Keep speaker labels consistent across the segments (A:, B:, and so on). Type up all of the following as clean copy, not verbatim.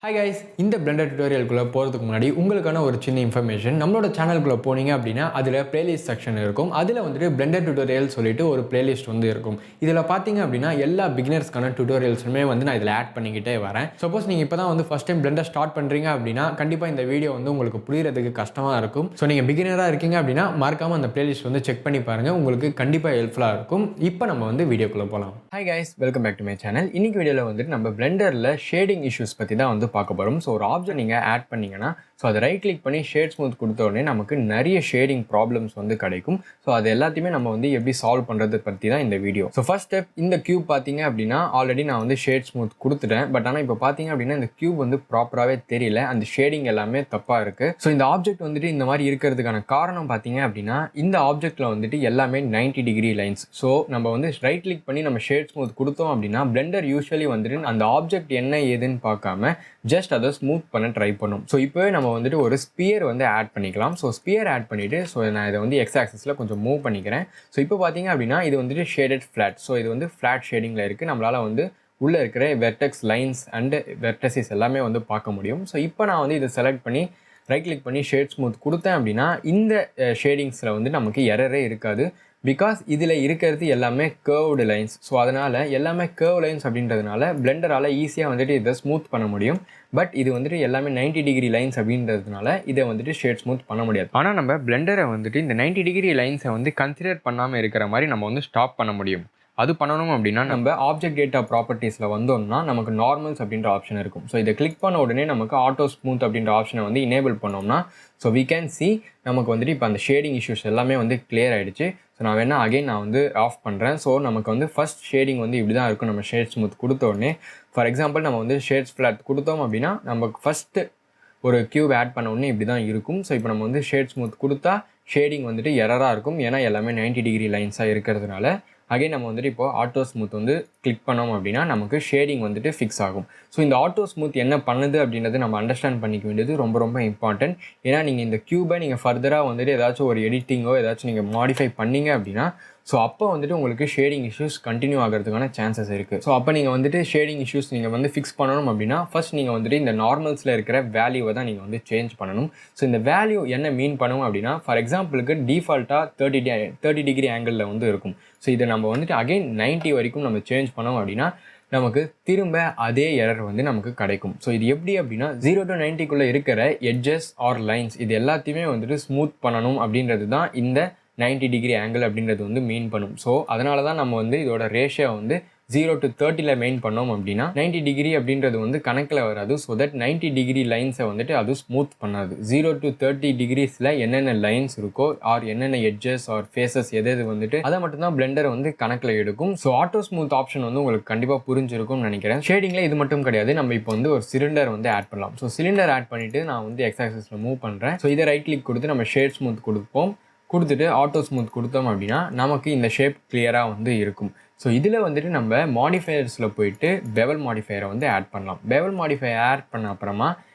A: Hi guys, இந்த Blender tutorial-குள்ள போறதுக்கு முன்னாடி உங்களுக்கான ஒரு சின்ன இன்ஃபர்மேஷன். நம்மளோட சேனலுக்குள்ள போனீங்க அப்படின்னா அதுல பிளேலிஸ்ட் செக்ஷன் இருக்கும். அதுல வந்துட்டு Blender tutorial சொல்லிட்டு ஒரு பிளேலிஸ்ட் வந்து இருக்கும். இதுல பாத்தீங்க அப்படின்னா எல்லா பிகினர்ஸ்க்கான tutorialsமே வந்து நான் இதுல ஆட் பண்ணிக்கிட்டே வரேன். சப்போஸ் நீங்க இப்பதான் வந்து ஃபர்ஸ்ட் டைம் Blender ஸ்டார்ட் பண்றீங்க அப்படின்னா கண்டிப்பா இந்த வீடியோ வந்து உங்களுக்கு புரியறதுக்கு கஷ்டமா இருக்கும். சோ நீங்க பிகினரா இருக்கீங்க அப்படின்னா மறக்காம அந்த பிளேலிஸ்ட் வந்து செக் பண்ணி பாருங்க. உங்களுக்கு கண்டிப்பா ஹெல்ப்ஃபுல்லா இருக்கும். இப்போ நம்ம வந்து வீடியோக்குள்ள போலாம். Hi guys, welcome back to my channel. இன்னைக்கு வீடியோல வந்துட்டு நம்ம Blenderல ஷேடிங் இஷ்யூஸ் பத்தி தான் வந்து பார்க்க போறோம். ஸோ ஒரு ஆப்ஜெக்ட் நீங்கள் ஆட் பண்ணீங்கன்னா ஸோ அதை ரைட் கிளிக் பண்ணி ஷேட் ஸ்மூத் கொடுத்த உடனே நமக்கு நிறைய ஷேடிங் ப்ராப்ளம்ஸ் வந்து கிடைக்கும். ஸோ அது எல்லாத்தையுமே நம்ம வந்து எப்படி சால்வ் பண்ணுறது பற்றி தான் இந்த வீடியோ. ஸோ ஃபர்ஸ்ட் ஸ்டெப், இந்த கியூப் பார்த்தீங்க அப்படின்னா ஆல்ரெடி நான் வந்து ஷேட் ஸ்மூத் கொடுத்துட்டேன். பட் ஆனால் இப்போ பார்த்தீங்க அப்படின்னா இந்த கியூப் வந்து ப்ராப்பராகவே தெரியல, அந்த ஷேடிங் எல்லாமே தப்பாக இருக்குது. ஸோ இந்த ஆப்ஜெக்ட் வந்துட்டு இந்த மாதிரி இருக்கிறதுக்கான காரணம் பார்த்தீங்க அப்படின்னா இந்த ஆப்ஜெக்டில் வந்துட்டு எல்லாமே 90 டிகிரி லைன்ஸ். ஸோ நம்ம வந்து ரைட் கிளிக் பண்ணி நம்ம ஷேட் ஸ்மூத் கொடுத்தோம் அப்படின்னா பிளெண்டர் யூஸ்வலி வந்துட்டு அந்த ஆப்ஜெக்ட் என்ன ஏதுன்னு பார்க்காம ஜஸ்ட் அதை ஸ்மூத் பண்ண ட்ரை பண்ணும். ஸோ இப்போவே நம்ம வந்துட்டு ஒரு ஸ்பியர் வந்து ஆட் பண்ணிக்கலாம். ஸோ ஸ்பியர் ஆட் பண்ணிவிட்டு ஸோ நான் இதை வந்து எக்ஸ் ஆக்சிஸில் கொஞ்சம் மூவ் பண்ணிக்கிறேன். ஸோ இப்போ பார்த்தீங்க அப்படின்னா இது வந்துட்டு ஷேடட் ஃப்ளாட். ஸோ இது வந்து ஃப்ளாட் ஷேடிங்கில் இருக்குது. நம்மளால் வந்து உள்ளே இருக்கிற வெர்டெக்ஸ் லைன்ஸ் அண்டு வெர்டசிஸ் எல்லாமே வந்து பார்க்க முடியும். ஸோ இப்போ நான் வந்து இதை செலக்ட் பண்ணி ரைட் கிளிக் பண்ணி ஷேட் ஸ்மூத் கொடுத்தேன் அப்படின்னா இந்த ஷேடிங்ஸில் வந்து நமக்கு எரரே இருக்காது. பிகாஸ் இதில் இருக்கிறது எல்லாமே கர்வ்டு லைன்ஸ். ஸோ அதனால் எல்லாமே கர்வ் லைன்ஸ் அப்படின்றதுனால பிளெண்டரால் ஈஸியாக வந்துட்டு இதை ஸ்மூத் பண்ண முடியும். பட் இது வந்துட்டு எல்லாமே 90 டிகிரி லைன்ஸ் அப்படின்றதுனால இதை வந்துட்டு ஷேட் ஸ்மூத் பண்ண முடியாது. ஆனால் நம்ம பிளெண்டரை வந்துட்டு இந்த 90 டிகிரி லைன்ஸை வந்து கன்சிடர் பண்ணாமல் இருக்கிற மாதிரி நம்ம வந்து ஸ்டாப் பண்ண முடியும். அது பண்ணணும் அப்படின்னா நம்ம ஆப்ஜெக்ட் டேட்டா ப்ராப்பர்ட்டிஸில் வந்தோம்னா நமக்கு நார்மல்ஸ் அப்படின்ற ஆப்ஷன் இருக்கும். ஸோ இதை கிளிக் பண்ண உடனே நமக்கு ஆட்டோ ஸ்மூத் அப்படின்ற ஆப்ஷனை வந்து எனேபிள் பண்ணோம்னா ஸோ வி கேன் சி நமக்கு வந்துட்டு இப்போ அந்த ஷேடிங் இஷ்யூஸ் எல்லாமே வந்து கிளியர் ஆகிடுச்சு. ஸோ நான் வேணால் அகைன் நான் வந்து ஆஃப் பண்ணுறேன். ஸோ நமக்கு வந்து ஃபஸ்ட் ஷேடிங் வந்து இப்படி தான் இருக்கும். நம்ம ஷேட் ஸ்மூத் கொடுத்த உடனே ஃபார் எக்ஸாம்பிள் நம்ம வந்து ஷேட்ஸ் ஃப்ளாட் கொடுத்தோம் அப்படின்னா நமக்கு ஃபஸ்ட்டு ஒரு கியூப் ஆட் பண்ண உடனே இப்படி தான் இருக்கும். ஸோ இப்போ நம்ம வந்து ஷேட் ஸ்மூத் கொடுத்தா ஷேடிங் வந்துட்டு எரராக இருக்கும். ஏன்னா எல்லாமே 90 டிகிரி லைன்ஸாக இருக்கிறதுனால அகைன் நம்ம வந்துட்டு இப்போ ஆட்டோ ஸ்மூத் வந்து கிளிக் பண்ணோம் அப்படின்னா நமக்கு ஷேடிங் வந்துட்டு ஃபிக்ஸ் ஆகும். ஸோ இந்த ஆட்டோ ஸ்மூத் என்ன பண்ணுது அப்படின்றது நம்ம அண்டர்ஸ்டாண்ட் பண்ணிக்க வேண்டியது ரொம்ப ரொம்ப இம்பார்ட்டன்ட். ஏன்னா நீங்கள் இந்த கியூபை நீங்கள் ஃபர்தராக வந்துட்டு ஏதாச்சும் ஒரு எடிட்டிங்கோ ஏதாச்சும் நீங்கள் மாடிஃபை பண்ணீங்க அப்படின்னா ஸோ அப்போ வந்துட்டு உங்களுக்கு ஷேடிங் இஷ்யூஸ் கண்டினியூ ஆகிறதுக்கான சான்சஸ் இருக்குது. ஸோ அப்போ நீங்கள் வந்துட்டு ஷேடிங் இஷ்யூஸ் நீங்கள் வந்து ஃபிக்ஸ் பண்ணணும் அப்படின்னா ஃபர்ஸ்ட் நீங்கள் வந்துட்டு இந்த நார்மல்ஸில் இருக்கிற வேல்யூவை தான் நீங்கள் வந்து சேஞ்ச் பண்ணணும். ஸோ இந்த வேல்யூ என்ன மீன் பண்ணும் அப்படின்னா ஃபார் எக்ஸாம்பிளுக்கு டிஃபால்ட்டாக 30 டிகிரி ஆங்கிளில் வந்து இருக்கும். ஸோ இதை நம்ம வந்துட்டு அகைன் 90 வரைக்கும் நம்ம சேஞ்ச் பண்ணோம் அப்படின்னா நமக்கு திரும்ப அதே எரர் வந்து நமக்கு கிடைக்கும். ஸோ இது எப்படி அப்படின்னா 0 to 90க்குள்ளே இருக்கிற எட்ஜஸ் ஆர் லைன்ஸ் இது எல்லாத்தையுமே வந்துட்டு ஸ்மூத் பண்ணணும் அப்படின்றது தான் இந்த 90 டிகிரி ஆங்கிள் அப்படின்றது வந்து மீன் பண்ணும். ஸோ அதனால தான் நம்ம வந்து இதோட ரேஷியோ வந்து 0 to 30ல் மெயின் பண்ணோம் அப்படின்னா 90 டிகிரி அப்படின்றது வந்து கணக்கில் வராது. ஸோ தட் 90 டிகிரி லைன்ஸை வந்துட்டு அது ஸ்மூத் பண்ணாது. 0 to 30 டிகிரிஸில் என்னென்ன லைன்ஸ் இருக்கோ ஆர் என்னென்ன எட்ஜஸ் ஆர் ஃபேஸஸ் எது வந்துட்டு அதை மட்டும்தான் பிளெண்டர் வந்து கணக்கில் எடுக்கும். ஸோ ஆட்டோ ஸ்மூத் ஆப்ஷன் வந்து உங்களுக்கு கண்டிப்பாக புரிஞ்சிருக்கும்னு நினைக்கிறேன். ஷேடிங்கில் இது மட்டும் கிடையாது, நம்ம இப்போ வந்து ஒரு சிலிண்டர் வந்து ஆட் பண்ணலாம். ஸோ சிலிண்டர் ஆட் பண்ணிவிட்டு நான் வந்து எக்ஸ் ஆக்சிஸில் மூவ் பண்ணுறேன். ஸோ இதை ரைட் கிளிக் கொடுத்து நம்ம ஷேட் ஸ்மூத் கொடுப்போம். கொடுத்துட்டு ஆட்டோ ஸ்மூத் கொடுத்தோம் அப்படின்னா நமக்கு இந்த ஷேப் கிளியராக வந்து இருக்கும். ஸோ இதில் வந்துட்டு நம்ம மாடிஃபயர்ஸில் போயிட்டு பெவல் மாடிஃபயரை வந்து ஆட் பண்ணலாம். பெவல் மாடிஃபயர் ஆட் பண்ண அப்புறமா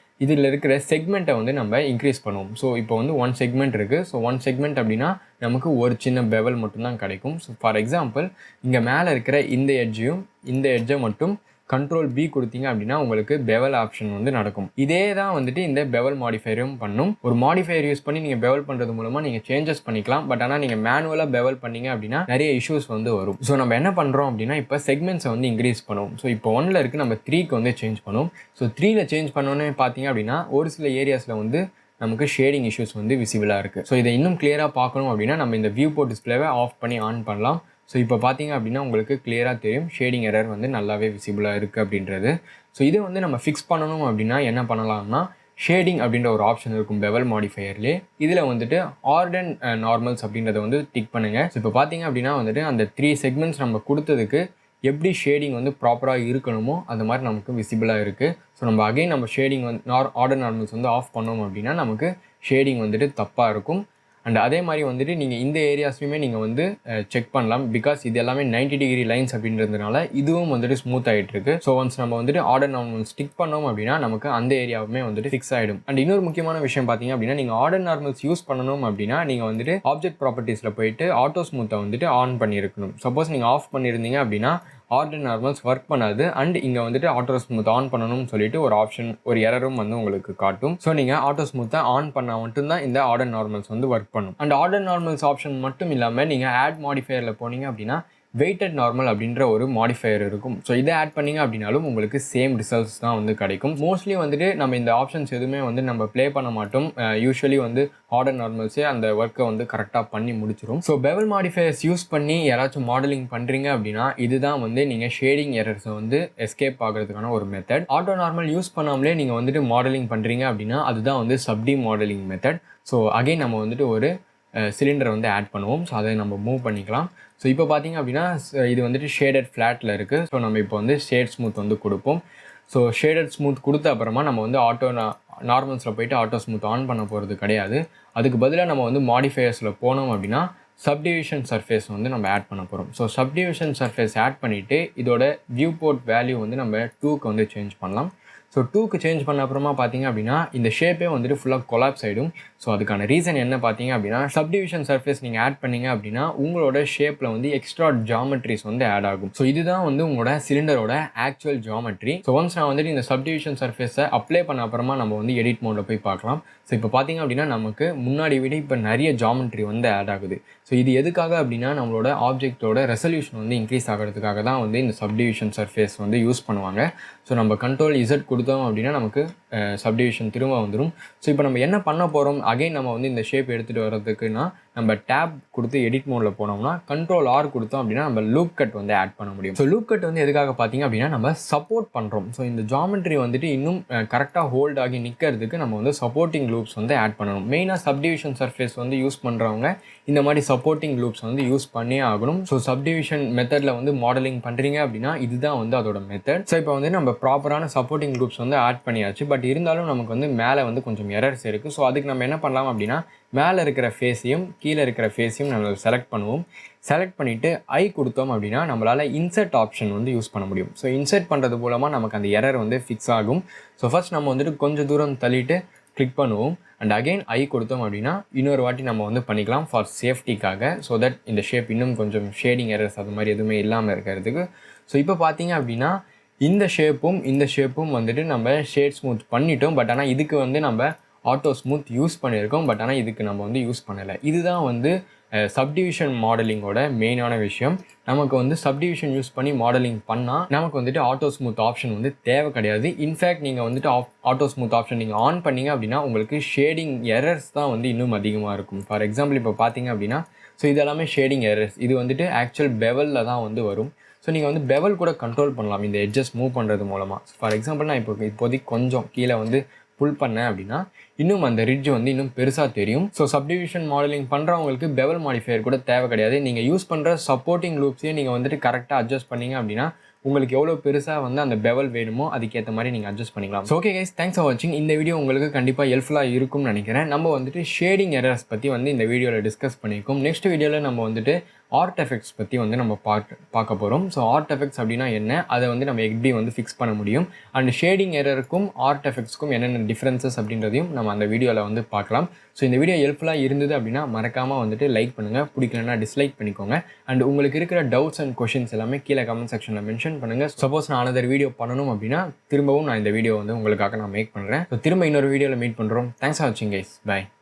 A: இதில் இருக்கிற செக்மெண்ட்டை வந்து நம்ம இன்க்ரீஸ் பண்ணுவோம். ஸோ இப்போ வந்து 1 செக்மெண்ட் இருக்குது. ஸோ 1 செக்மெண்ட் அப்படின்னா நமக்கு ஒரு சின்ன பெவல் மட்டும்தான் கிடைக்கும். ஸோ ஃபார் எக்ஸாம்பிள் இங்கே மேலே இருக்கிற இந்த எட்ஜையும் இந்த எட்ஜை மட்டும் Ctrl B கொடுத்தீங்க அப்படின்னா உங்களுக்கு பெவல் ஆப்ஷன் வந்து நடக்கும். இதே தான் வந்துட்டு இந்த பெவல் மாடிஃபயரும் பண்ணும். ஒரு மாடிஃபயர் யூஸ் பண்ணி நீங்கள் பெவல் பண்ணுறது மூலமாக நீங்கள் சேஞ்சஸ் பண்ணிக்கலாம். பட் ஆனால் நீங்கள் மேனுவலாக பெவல் பண்ணீங்க அப்படின்னா நிறைய இஷ்யூஸ் வந்து வரும். ஸோ நம்ம என்ன பண்ணுறோம் அப்படின்னா இப்போ செக்மெண்ட்ஸை வந்து இன்க்ரீஸ் பண்ணுவோம். ஸோ இப்போ 1ல் இருக்குது, நம்ம 3க்கு வந்து சேஞ்ச் பண்ணுவோம். ஸோ 3ல் சேஞ்ச் பண்ணோன்னே பார்த்தீங்க அப்படின்னா ஒரு சில ஏரியாஸில் வந்து நமக்கு ஷேடிங் இஷ்யூஸ் வந்து விசிபிளாக இருக்குது. ஸோ இதை இன்னும் கிளியராக பார்க்கணும் அப்படின்னா நம்ம இந்த வியூ போர்ட் டிஸ்பிளேவை ஆஃப் பண்ணி ஆன் பண்ணலாம். ஸோ இப்போ பார்த்தீங்க அப்படின்னா உங்களுக்கு கிளியராக தெரியும் ஷேடிங் எரர் வந்து நல்லாவே விசிபிளாக இருக்குது அப்படின்றது. ஸோ இதை வந்து நம்ம ஃபிக்ஸ் பண்ணணும் அப்படின்னா என்ன பண்ணலாம்னா ஷேடிங் அப்படின்ற ஒரு ஆப்ஷன் இருக்கும் பெவல் மாடிஃபயர்லேயே. இதில் வந்துட்டு ஆர்ட் அண்ட் நார்மல்ஸ் அப்படின்றத வந்து டிக் பண்ணுங்கள். ஸோ இப்போ பார்த்தீங்க அப்படின்னா வந்துட்டு அந்த 3 செக்மெண்ட்ஸ் நம்ம கொடுத்ததுக்கு எப்படி ஷேடிங் வந்து ப்ராப்பராக இருக்கணுமோ அந்த மாதிரி நமக்கு விசிபிளாக இருக்குது. ஸோ நம்ம அகைன் நம்ம ஷேடிங் வந்து ஆர்ட் அண்ட் நார்மல்ஸ் வந்து ஆஃப் பண்ணோம் அப்படின்னா நமக்கு ஷேடிங் வந்துட்டு தப்பாக இருக்கும். அண்ட் அதே மாதிரி வந்துட்டு நீங்கள் இந்த ஏரியாஸ்லையுமே நீங்கள் வந்து செக் பண்ணலாம். பிகாஸ் இது எல்லாமே 90 டிகிரி லைன்ஸ் அப்படின்றதுனால இதுவும் வந்துட்டு ஸ்மூத் ஆகிட்டு இருக்கு. ஸோ ஒன்ஸ் நம்ம வந்துட்டு ஆர்டர் நார்மல் ஸ்டிக் பண்ணோம் அப்படின்னா நமக்கு அந்த ஏரியாவுமே வந்துட்டு ஃபிக்ஸ் ஆகிடும். அண்ட் இன்னொரு முக்கியமான விஷயம் பார்த்தீங்க அப்படின்னா நீங்கள் ஆர்டர் நார்மல்ஸ் யூஸ் பண்ணணும் அப்படின்னா நீங்கள் வந்துட்டு ஆப்ஜெக்ட் ப்ராப்பர்ட்டிஸில் போயிட்டு ஆட்டோ ஸ்மூத்தை வந்துட்டு ஆன் பண்ணியிருக்கணும். சப்போஸ் நீங்கள் ஆஃப் பண்ணியிருந்தீங்க அப்படின்னா ஆர்ட் நார்மல்ஸ் ஒர்க் பண்ணாது. அண்ட் இங்கே வந்துட்டு ஆட்டோ ஸ்மூத் ஆன் பண்ணணும்னு சொல்லிட்டு ஒரு ஆப்ஷன், ஒரு எரரும் வந்து உங்களுக்கு காட்டும். ஸோ நீங்கள் ஆட்டோ ஸ்மூத்தை ஆன் பண்ணால் மட்டும்தான் இந்த ஆர்ட் நார்மல்ஸ் வந்து ஒர்க் பண்ணும். அண்ட் ஆர்ட் நார்மல்ஸ் ஆப்ஷன் மட்டும் இல்லாமல் நீங்கள் ஆட் மாடிஃபையரில் போனீங்க அப்படின்னா வெயிட்டட் நார்மல் அப்படின்ற ஒரு மாடிஃபையர் இருக்கும். ஸோ இதை ஆட் பண்ணிங்க அப்படின்னாலும் உங்களுக்கு சேம் ரிசல்ட்ஸ் தான் வந்து கிடைக்கும். மோஸ்ட்லி வந்துட்டு நம்ம இந்த ஆப்ஷன்ஸ் எதுவுமே வந்து நம்ம ப்ளே பண்ண மாட்டோம். யூஸ்வலி வந்து ஆர்டர் நார்மல்ஸே அந்த ஒர்க்கை வந்து கரெக்டாக பண்ணி முடிச்சிடும். ஸோ பெவல் மாடிஃபையர்ஸ் யூஸ் பண்ணி யாராச்சும் மாடலிங் பண்ணுறீங்க அப்படின்னா இதுதான் வந்து நீங்கள் ஷேடிங் எரர்ஸை வந்து எஸ்கேப் ஆகிறதுக்கான ஒரு மெத்தட். ஆட்டோ நார்மல் யூஸ் பண்ணாமலே நீங்கள் வந்துட்டு மாடலிங் பண்ணுறீங்க அப்படின்னா அதுதான் வந்து சப்டி மாடலிங் மெத்தட். ஸோ அகைன் நம்ம வந்துட்டு ஒரு சிலிண்டரை வந்து ஆட் பண்ணுவோம். ஸோ அதை நம்ம மூவ் பண்ணிக்கலாம். ஸோ இப்போ பார்த்தீங்க அப்படின்னா இது வந்துட்டு ஷேடட் ஃப்ளாட்டில் இருக்குது. ஸோ நம்ம இப்போ வந்து ஷேட் ஸ்மூத் வந்து கொடுப்போம். ஸோ ஷேடட் ஸ்மூத் கொடுத்த அப்புறமா நம்ம வந்து ஆட்டோ நார்மல்ஸில் போய்ட்டு ஆட்டோ ஸ்மூத் ஆன் பண்ண போகிறது கிடையாது. அதுக்கு பதிலாக நம்ம வந்து மாடிஃபையர்ஸில் போனோம் அப்படின்னா சப்டிவிஷன் சர்ஃபேஸ் வந்து நம்ம ஆட் பண்ண போகிறோம். ஸோ சப்டிவிஷன் சர்ஃபேஸ் ஆட் பண்ணிவிட்டு இதோட வியூ போர்ட் வேல்யூ வந்து நம்ம 2க்கு வந்து சேஞ்ச் பண்ணலாம். ஸோ 2க்கு சேஞ்ச் பண்ண அப்புறமா பார்த்தீங்க அப்படின்னா இந்த ஷேப்பே வந்துட்டு ஃபுல்லாக கொலாப்ஸ் ஆகிடும். ஸோ அதுக்கான ரீசன் என்ன பார்த்தீங்க அப்படின்னா சப்டிவிஷன் சர்ஃபேஸ் நீங்கள் ஆட் பண்ணிங்க அப்படின்னா உங்களோட ஷேப்பில் வந்து எக்ஸ்ட்ரா ஜாமெட்ரிஸ் வந்து ஆட் ஆகும். ஸோ இதுதான் வந்து உங்களோட சிலிண்டரோட ஆக்சுவல் ஜாமெட்ரி. ஸோ ஒன்ஸ் நான் வந்துட்டு இந்த சப்டிவிஷன் சர்ஃபேஸை அப்ளை பண்ண அப்புறமா நம்ம வந்து எடிட் மோடில் போய் பார்க்கலாம். ஸோ இப்போ பார்த்தீங்க அப்படின்னா நமக்கு முன்னாடி விட இப்போ நிறைய ஜாமெட்ரி வந்து ஆட் ஆகுது. ஸோ இது எதுக்காக அப்படின்னா நம்மளோட ஆப்ஜெக்டோட ரெசல்யூஷன் வந்து இன்க்ரீஸ் ஆகிறதுக்காக தான் வந்து இந்த சப்டிவிஷன் சர்ஃபேஸ் வந்து யூஸ் பண்ணுவாங்க. ஸோ நம்ம கண்ட்ரோல் இசட் கொடுத்தோம் அப்படின்னா நமக்கு சப்டிவிஷன் திரும்ப வந்துடும். ஸோ இப்போ நம்ம என்ன பண்ண போகிறோம், அகைன் நம்ம வந்து இந்த ஷேப் எடுத்துகிட்டு வர்றதுக்குன்னா நம்ம டேப் கொடுத்து எடிட் மோடில் போனோம்னா கண்ட்ரோல் ஆர் கொடுத்தோம் அப்படின்னா நம்ம லூப் கட் வந்து ஆட் பண்ண முடியும். ஸோ லூப் கட் வந்து எதுக்காக பார்த்தீங்க அப்படின்னா நம்ம சப்போர்ட் பண்ணுறோம். ஸோ இந்த ஜாமெட்ரி வந்துட்டு இன்னும் கரெக்டாக ஹோல்ட் ஆகி நிற்கிறதுக்கு நம்ம வந்து சப்போர்ட்டிங் லூப்ஸ் வந்து ஆட் பண்ணணும். மெயினாக சப்டிவிஷன் சர்ஃபேஸ் வந்து யூஸ் பண்ணுறவங்க இந்த மாதிரி சப்போர்ட்டிங் லூப்ஸ் வந்து யூஸ் பண்ணியே ஆகணும். ஸோ சப்டிவிஷன் மெத்தடில் வந்து மாடலிங் பண்ணுறீங்க அப்படின்னா இதுதான் வந்து அதோட மெத்தட். ஸோ இப்போ வந்து நம்ம ப்ராப்பரான சப்போர்ட்டிங் லூப்ஸ் வந்து ஆட் பண்ணியாச்சு. பட் இருந்தாலும் நமக்கு வந்து மேலே வந்து கொஞ்சம் எரர்ஸ் இருக்குது. ஸோ அதுக்கு நம்ம என்ன பண்ணலாம் அப்படின்னா மேலே இருக்கிற ஃபேஸையும் கீழே இருக்கிற ஃபேஸையும் நம்ம செலக்ட் பண்ணுவோம். செலக்ட் பண்ணிவிட்டு ஐ கொடுத்தோம் அப்படின்னா நம்மளால் இன்சர்ட் ஆப்ஷன் வந்து யூஸ் பண்ண முடியும். ஸோ இன்சர்ட் பண்ணுறது மூலமாக நமக்கு அந்த எரர் வந்து ஃபிக்ஸ் ஆகும். ஸோ ஃபர்ஸ்ட் நம்ம வந்துட்டு கொஞ்சம் தூரம் தள்ளிட்டு கிளிக் பண்ணுவோம். அண்ட் அகெயின் ஐ கொடுத்தோம் அப்படின்னா இன்னொரு வாட்டி நம்ம வந்து பண்ணிக்கலாம் ஃபார் சேஃப்டிக்காக. ஸோ தட் இந்த ஷேப் இன்னும் கொஞ்சம் ஷேடிங் எரர்ஸ் அது மாதிரி எதுவுமே இல்லாமல் இருக்கிறதுக்கு. ஸோ இப்போ பார்த்தீங்க அப்படின்னா இந்த ஷேப்பும் வந்துட்டு நம்ம ஷேட் ஸ்மூத் பண்ணிட்டோம். பட் ஆனால் இதுக்கு வந்து நம்ம ஆட்டோ ஸ்மூத் யூஸ் பண்ணியிருக்கோம். பட் ஆனால் இதுக்கு நம்ம வந்து யூஸ் பண்ணலை. இதுதான் வந்து சப்டிவிஷன் மாடலிங்கோட மெயினான விஷயம். நமக்கு வந்து சப்டிவிஷன் யூஸ் பண்ணி மாடலிங் பண்ணால் நமக்கு வந்துட்டு ஆட்டோ ஸ்மூத் ஆப்ஷன் வந்து தேவை கிடையாது. இன்ஃபேக்ட் நீங்கள் வந்துட்டு ஆட்டோ ஸ்மூத் ஆப்ஷன் நீங்கள் ஆன் பண்ணிங்க அப்படின்னா உங்களுக்கு ஷேடிங் எரர்ஸ் தான் வந்து இன்னும் அதிகமாக இருக்கும். ஃபார் எக்ஸாம்பிள் இப்போ பார்த்தீங்க அப்படின்னா ஸோ இது எல்லாமே ஷேடிங் எரர்ஸ். இது வந்துட்டு ஆக்சுவல் பெவலில் தான் வந்து வரும். ஸோ நீங்கள் வந்து பெவல் கூட கண்ட்ரோல் பண்ணலாம் இந்த எட்ஜஸ் மூவ் பண்ணுறது மூலமாக. ஃபார் எக்ஸாம்பிள் நான் இப்போதைக்கு கொஞ்சம் கீழே வந்து புல் பண்ணேன் அப்படின்னா இன்னும் அந்த ரிட்ஜ் வந்து இன்னும் பெருசாக தெரியும். ஸோ சப்டிவிஷன் மாடலிங் பண்ணுறவங்களுக்கு பெவல் மாடிஃபையர் கூட தேவை கிடையாது. நீங்கள் யூஸ் பண்ணுற சப்போர்ட்டிங் லூப்ஸையும் நீங்கள் வந்துட்டு கரெக்டாக அட்ஜஸ்ட் பண்ணிங்க அப்படின்னா உங்களுக்கு எவ்வளோ பெருசாக வந்து அந்த பெவல் வேணுமோ அதுக்கேற்ற மாதிரி நீங்கள் அட்ஜஸ்ட் பண்ணிக்கலாம். So okay guys, thanks for வாட்சிங். இந்த வீடியோ உங்களுக்கு கண்டிப்பாக ஹெல்ப்ஃபுல்லாக இருக்கும்னு நினைக்கிறேன். நம்ம வந்துட்டு ஷேடிங் எரர்ஸ் பற்றி வந்து இந்த வீடியோவில் டிஸ்கஸ் பண்ணியிருக்கோம். நெக்ஸ்ட் வீடியோவில் நம்ம வந்துட்டு ஆர்ட் எஃபெக்ட்ஸ் பற்றி வந்து நம்ம பார்க்க போகிறோம். ஸோ ஆர்ட் எஃபெக்ட்ஸ் அப்படின்னா என்ன, அதை வந்து நம்ம எப்படி வந்து ஃபிக்ஸ் பண்ண முடியும், அண்ட் ஷேடிங் எரருக்கும் ஆர்ட் எஃபெக்ட்ஸ்க்கும் என்னென்ன டிஃப்ரென்சஸ் அப்படின்றதையும் நம்ம அந்த வீடியோவில் வந்து பார்க்கலாம். ஸோ இந்த வீடியோ ஹெல்ப்ஃபுல்லாக இருந்தது அப்படின்னா மறக்காமல் வந்துட்டு லைக் பண்ணுங்கள், பிடிக்கலன்னா டிஸ்லைக் பண்ணிக்கோங்க. அண்ட் உங்களுக்கு இருக்கிற டவுட்ஸ் அண்ட் கொஷின்ஸ் எல்லாமே கீழே கமெண்ட் செக்ஷனில் மென்ஷன் பண்ணுங்கள். சப்போஸ் நான் another வீடியோ பண்ணணும் அப்படின்னா திரும்பவும் நான் இந்த வீடியோ வந்து உங்களுக்காக நான் மேக் பண்ணுறேன். ஸோ திரும்ப இன்னொரு வீடியோவில் மீட் பண்ணுறோம். தேங்க்ஸ் ஃபார் வாட்சிங் கைஸ். பை.